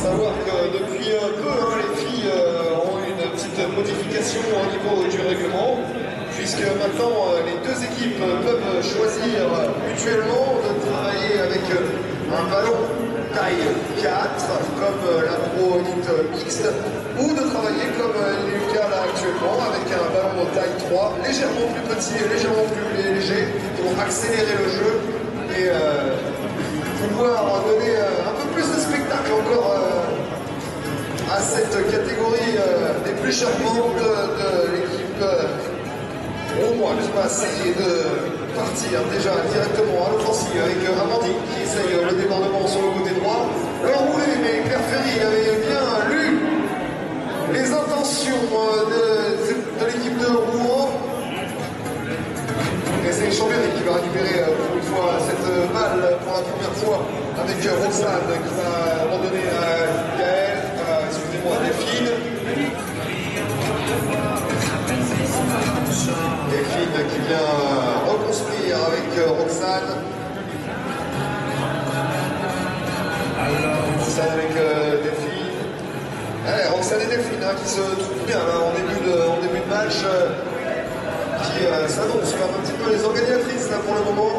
savoir que depuis peu, les filles ont eu une petite modification au niveau du règlement, puisque maintenant les deux équipes peuvent choisir mutuellement de travailler avec un ballon taille 4, comme la Pro Elite Mixte, ou de travailler comme il est le cas là actuellement, avec un ballon taille 3, légèrement plus petit et légèrement plus léger, pour accélérer le jeu et pouvoir donner un peu plus de spectacle encore à cette catégorie des plus charmantes de l'équipe. Au moins, je vais essayer de partir déjà directement à l'offensive avec Amandine qui essaye le débordement sur le côté droit. L'enroulé, mais Claire Ferry avait bien lu les intentions de l'équipe de Rouen. Et c'est Chambéry qui va récupérer pour une fois cette balle pour la première fois avec Roxane qui va redonner à Gaël, excusez-moi, Delphine. Delphine qui vient reconstruire avec Roxane. Roxane avec Delphine. Allez, Roxane et Delphine qui se trouvent bien là, en début de match. Qui s'annonce comme un petit peu les organisatrices là pour le moment.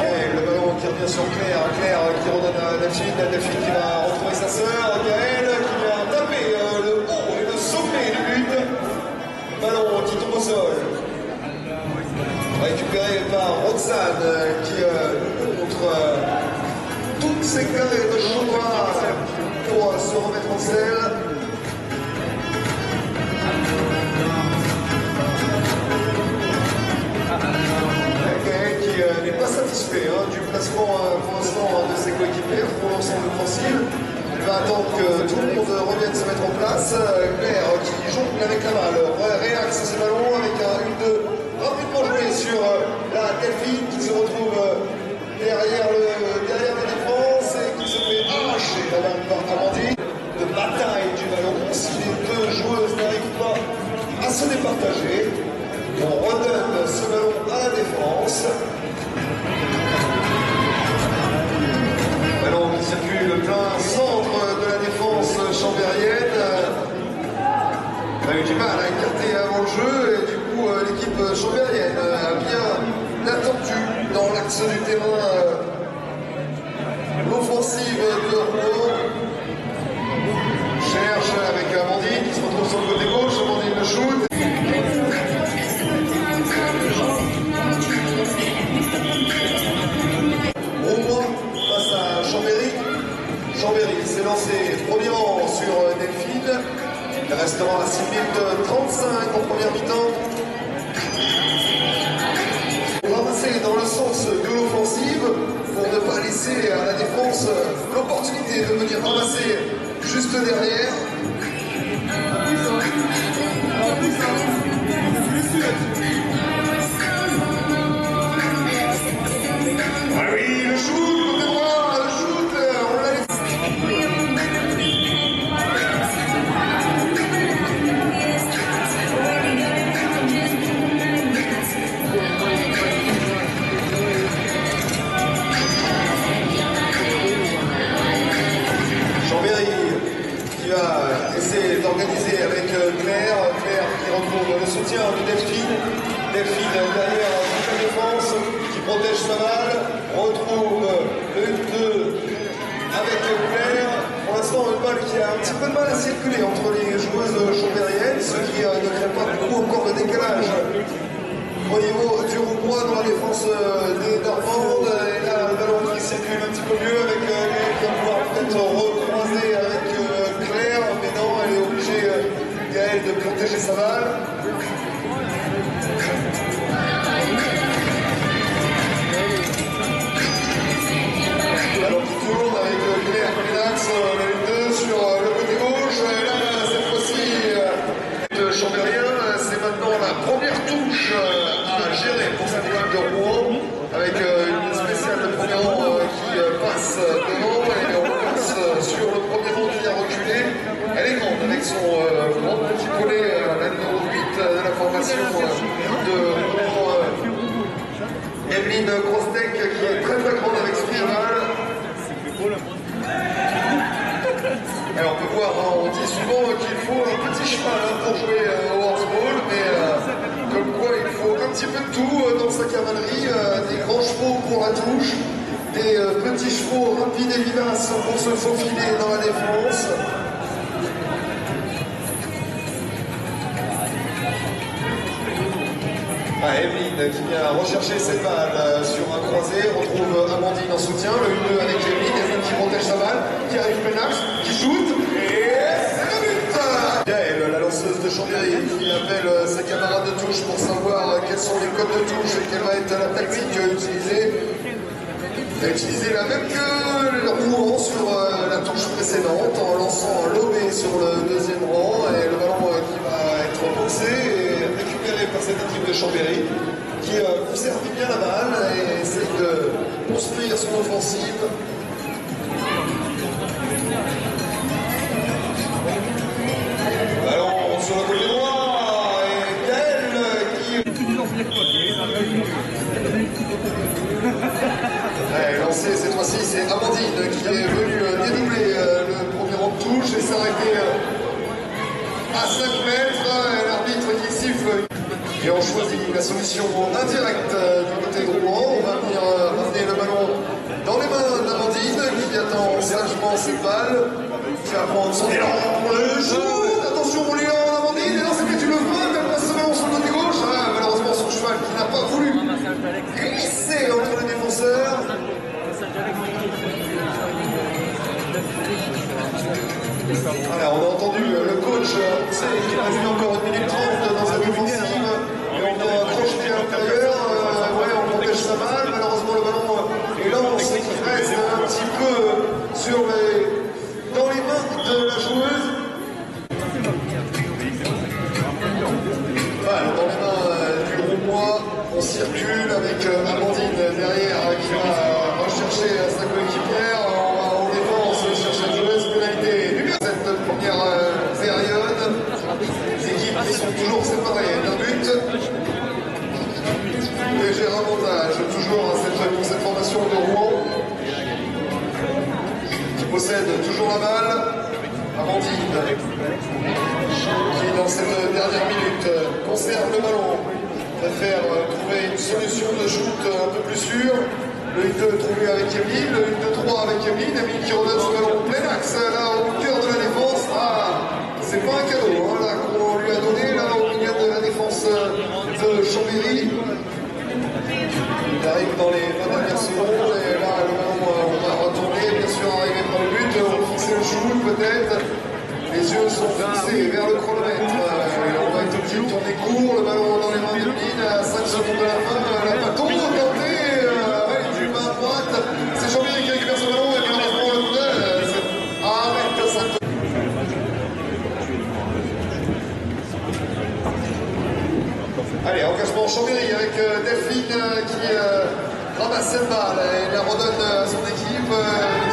Et le ballon qui revient sur Claire, Claire qui redonne à Delphine, Delphine qui va retrouver sa sœur, Gaëlle qui vient taper le haut et le sommet du but. Ballon qui tombe au sol. Récupéré par Roxane qui nous montre toutes ses carrés de choix pour se remettre en selle. Qui n'est pas satisfait du placement pour l'instant de ses coéquipiers pour l'ensemble offensif. Elle va attendre que tout le monde revienne se mettre en place. Claire qui jongle avec la balle, réaxe ses ballons avec un 1-2 rapidement joué sur la Delphine qui se retrouve derrière la défense et qui se fait arracher la balle par Amandine. De bataille du ballon, si les deux joueuses n'arrivent pas à se départager. On redonne ce ballon à la défense. Ballon qui circule plein centre de la défense chambérienne. On a eu du mal à écarter avant le jeu et du coup l'équipe chambérienne a bien attendu dans l'axe du terrain l'offensive de Rouen. Cherche avec Amandine qui se retrouve sur le côté gauche. Amandine le shoot. Chambéry s'est lancé premier rang sur Delphine. Il restera à 6 minutes 35 en première mi-temps. Ramasser dans le sens de l'offensive pour ne pas laisser à la défense l'opportunité de venir ramasser juste derrière. Ah oui, le shoot, côté droit, le shoot, on l'a laissé. Chambéry qui va essayer d'organiser avec Claire. Claire qui retrouve le soutien de Delphine. Delphine derrière toute la défense qui protège sa balle. Retrouve le 1-2 avec Claire. Pour l'instant, une balle qui a un petit peu de mal à circuler entre les joueuses chambériennes, ce qui ne crée pas beaucoup encore de décalage au niveau du Roumois dans la défense des Normandes. Et là, le ballon qui circule un petit peu mieux avec Gaëlle qui va pouvoir peut-être recroiser avec Claire, mais non, elle est obligée, Gaëlle, de protéger sa balle. Ballon qui tourne avec Claire Pénax, le 2 sur le côté gauche. Et là, cette fois-ci, de Chambérien, c'est maintenant la première touche à gérer pour cette équipe de Rouen, avec une spéciale de premier rang qui passe de dit souvent qu'il faut un petit cheval pour jouer au horseball, mais comme quoi il faut un petit peu de tout dans sa cavalerie, des grands chevaux pour la touche, des petits chevaux rapides et vivaces pour se faufiler dans la défense. Evelyne qui vient rechercher ses balles sur un croisé, retrouve Amandine en soutien, le 1-2 avec Evelyne qui protège sa balle, qui arrive Penax, qui shoot, et c'est le but. Gaëlle, la lanceuse de Chambéry, qui appelle ses camarades de touche pour savoir quels sont les codes de touche et quelle va être la tactique utilisée. Elle a utilisé la même que le mouvement sur la touche précédente en lançant l'obé sur le deuxième rang et le ballon qui va être boxé et récupéré par cette équipe de Chambéry qui conserve bien la balle et essaye de construire son offensive. Ballon sur le côté droit et Gaëlle qui... Lancé cette fois-ci, c'est Amandine qui est venue dédoubler le premier rang de touche et s'arrêter à 5 mètres. L'arbitre qui siffle. Et on choisit la solution indirecte du côté droit. On va venir ramener le ballon dans les mains d'Amandine qui attend sagement cette balle. Qui va prendre son élan pour le shoot. Attention au l'élan d'Amandine. Et non, c'est que tu le vois, elle passe ce ballon sur le côté gauche. Ah, malheureusement, son cheval qui n'a pas voulu glisser entre les défenseurs. Voilà, on a entendu le coach qui a vu encore 1 minute 30 dans cette offensive et on a projeté à l'intérieur, on protège sa balle, malheureusement le ballon est lance et qui reste un petit peu dans les mains de la joueuse. Voilà, dans les mains du Roumois, on circule avec Amandine derrière qui va rechercher sa coéquipière. En défense, chercher la joueuse, pénalité. Cette première période, les équipes qui sont toujours séparées d'un but. Léger avantage, toujours pour cette formation de Rouen, qui possède toujours la balle. Amandine, qui dans cette dernière minute conserve le ballon, préfère trouver une solution de shoot un peu plus sûre. Le 1-2 trouvé avec Evelyne, le 1-2-3 avec Evelyne, Evelyne qui redonne ce ballon plein axe, là au cœur de la défense. Ah, c'est pas un cadeau hein, là qu'on lui a donné, là au milieu de la défense de Chambéry. Il arrive dans les 20 dernières secondes et là le ballon on va retourner, bien sûr arriver par le but, on va fixer le shoot peut-être. Les yeux sont fixés vers le chronomètre. On va être obligé de tourner court, le ballon dans les mains d'Evelyne à 5 secondes de la fin, la bâton tenté. C'est Chambéry qui récupère ce ballon et malheureusement le coup arrête ça. Allez, engagement Chambéry avec Delphine qui ramasse cette balle et la redonne à son équipe.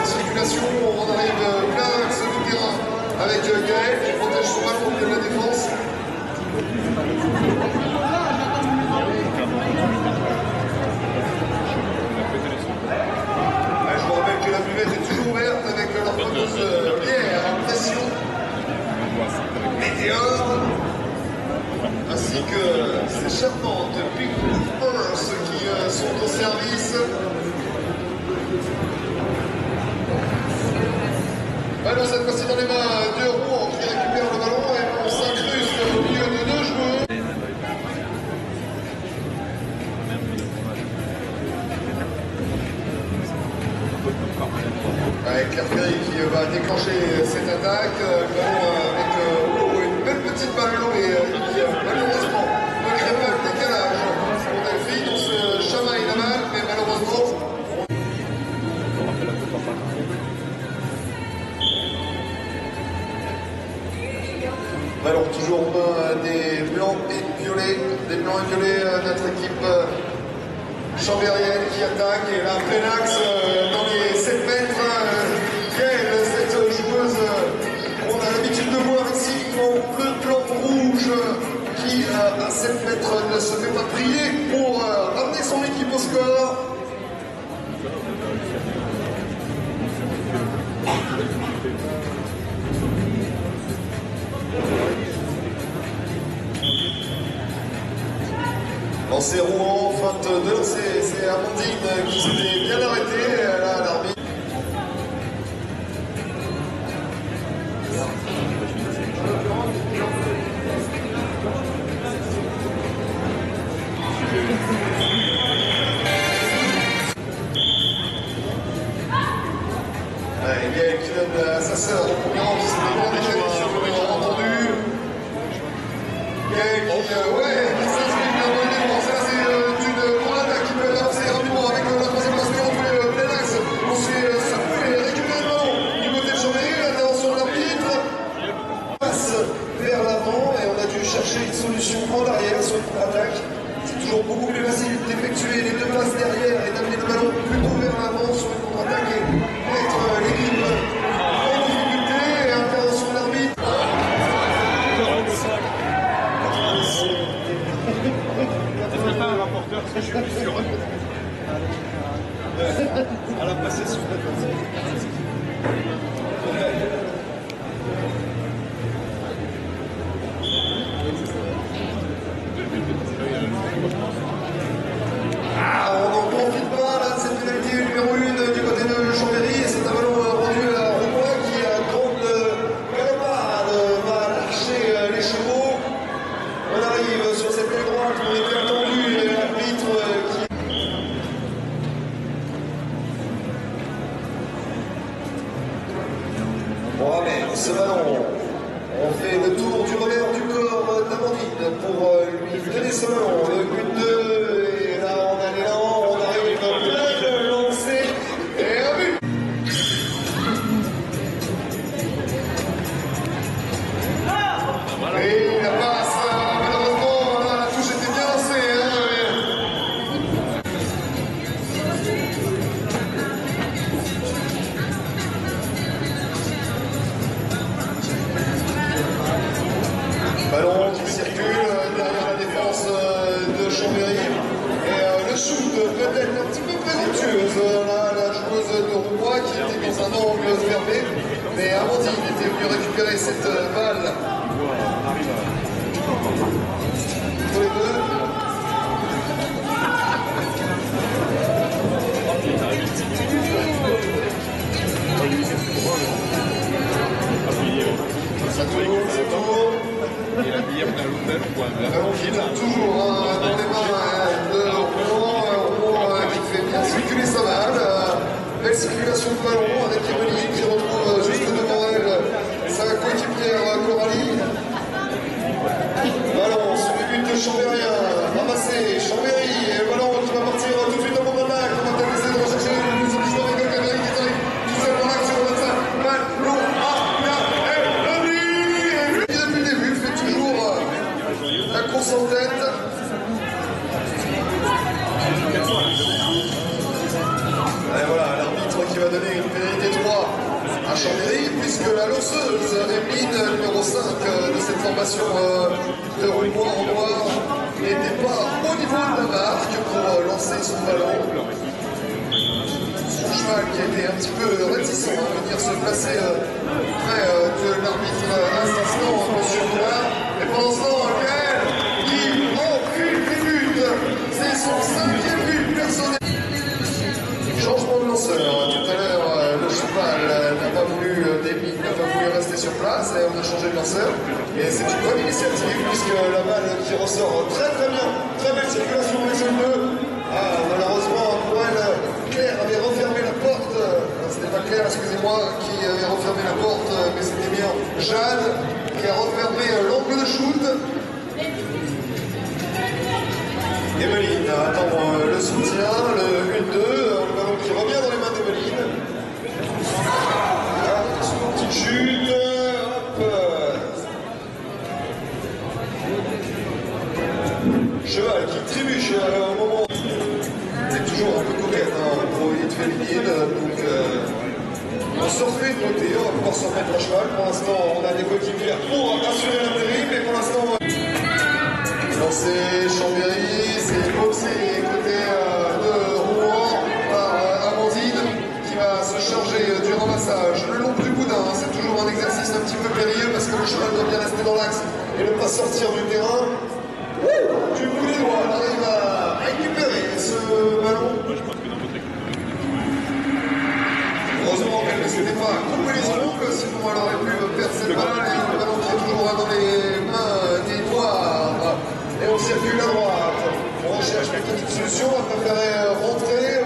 Circulation, on arrive plein axe du terrain avec Gaël qui protège son ballon de la défense. La buvette est toujours ouverte avec leur fameuse bière en pression météore ainsi que ces charmantes Big Earth qui sont au service. Ballon cette fois-ci dans les mains de Rouen qui récupère le ballon et on s'incruste au milieu de 2 joueurs. Avec Claire qui va déclencher cette attaque, avec une belle petite balle et qui malheureusement ne crée pas le décalage pour Delphine. On se chamaille la balle, mais malheureusement. Ballon toujours aux mains des blancs et violets, notre équipe chambérienne qui attaque et là plein axe dans les 7 mètres. Cette joueuse qu'on a l'habitude de voir ici en bleu, blanc, rouge qui à 7 mètres ne se fait pas prier pour ramener son équipe au score. Lancer Rouen, feinte de lancer, c'est Amandine qui s'était bien arrêtée, là l'arbitre. Gaël qui donne à sa sœur en concurrence, c'est des grands déchets sur le entendu. Gaël qui s'inscrit bien dans le défense, là c'est une Colada qui peut avancer rapidement avec la troisième place qui rentre plein axe. Ensuite, ça peut récupérer le ballon du côté de Chambéry, l'intervention de l'arbitre. Passe vers l'avant et on a dû chercher une solution en arrière sur une contre-attaque. C'est toujours beaucoup plus facile d'effectuer les deux passes derrière et d'amener le ballon plutôt vers l'avant sur une contre-attaque et mettre l'équipe en difficulté. Et intervention de l'arbitre. C'est pas un rapporteur, je suis plus sûr. À la passer sur la On n'en profite pas là de cette pénalité numéro 1 du côté de Chambéry et c'est un ballon rendu à Roumois qui à grande galopade va lâcher les chevaux. On arrive sur cette aile droite, on était attendu et l'arbitre qui... On ramène ce ballon. On fait le tour du revers du corps d'Amandine pour lui donner ce ballon. Le but 2, et là on a l'élan, on arrive plein de lancer et un but. Et la passe, malheureusement, la touche était bien lancée. Ballon qui circule derrière la défense de Chambéry. Et le shoot peut-être un petit peu présomptueuse. Là, la joueuse de Roumois qui était dans un angle fermé. Mais Amandine était venue récupérer cette balle. Pour les deux. Ça tourne, ça tourne. Et la bière d'un l'hôtel, on voit un verre. Ballon qui tombe toujours dans les mains de Rouen qui fait bien circuler sa balle. Belle circulation de ballon avec Emeline qui retrouve juste devant elle sa coéquipière Coralie. Ballon sur le but de Chambérien, ramassé, Chambéry, et le ballon qui va partir tout de suite en contre-attaque. On va peut-être essayer de rechercher le plus optimiste avec le Cameroun qui arrive tout seul dans l'axe sur le 25. Balle, long, depuis le début, fait toujours la course en tête. Et voilà, l'arbitre qui va donner une pénalité 3 à Chambéry, puisque la lanceuse Emeline, numéro 5 de cette formation de Roumois en noir, n'était pas au niveau de la marque pour lancer son ballon. Son cheval qui a été un petit peu réticent à venir se placer près de l'arbitre à cet instant, monsieur Noir. Et pendant ce temps, Gaël qui enfile les buts, c'est son 5e but personnel. Changement de lanceur. Tout à l'heure, le cheval n'a pas voulu rester sur place et on a changé de lanceur. Et c'est une bonne initiative puisque la balle qui ressort très bien, très belle circulation avec le 2. Malheureusement, pour elle, Claire avait refermé la porte. Ce n'est pas Claire, excusez-moi, qui avait refermé la porte, mais c'était bien Jeanne qui a refermé l'angle de shoot. Emeline attend le soutien, le 1-2, le ballon qui revient dans les mains d'Emeline. Voilà, sur une petite chute, hop. Cheval qui trébuche au moment. C'est toujours un peu coquette pour élite féminine, donc on se refait de côté, on va pouvoir se remettre à cheval. Pour l'instant, on a des coéquipiers pour assurer l'intérim, mais pour l'instant, c'est Chambéry, c'est boxé côté de Rouen par Amandine qui va se charger du ramassage le long du boudin. C'est toujours un exercice un petit peu périlleux parce que le cheval doit bien rester dans l'axe et ne pas sortir du terrain. Du bout des doigts, on arrive à sinon elle aurait pu perdre cette balle. Et le ballon qui est toujours dans les mains des Noirs. Et on circule à droite. On recherche plutôt une solution, on a préféré rentrer.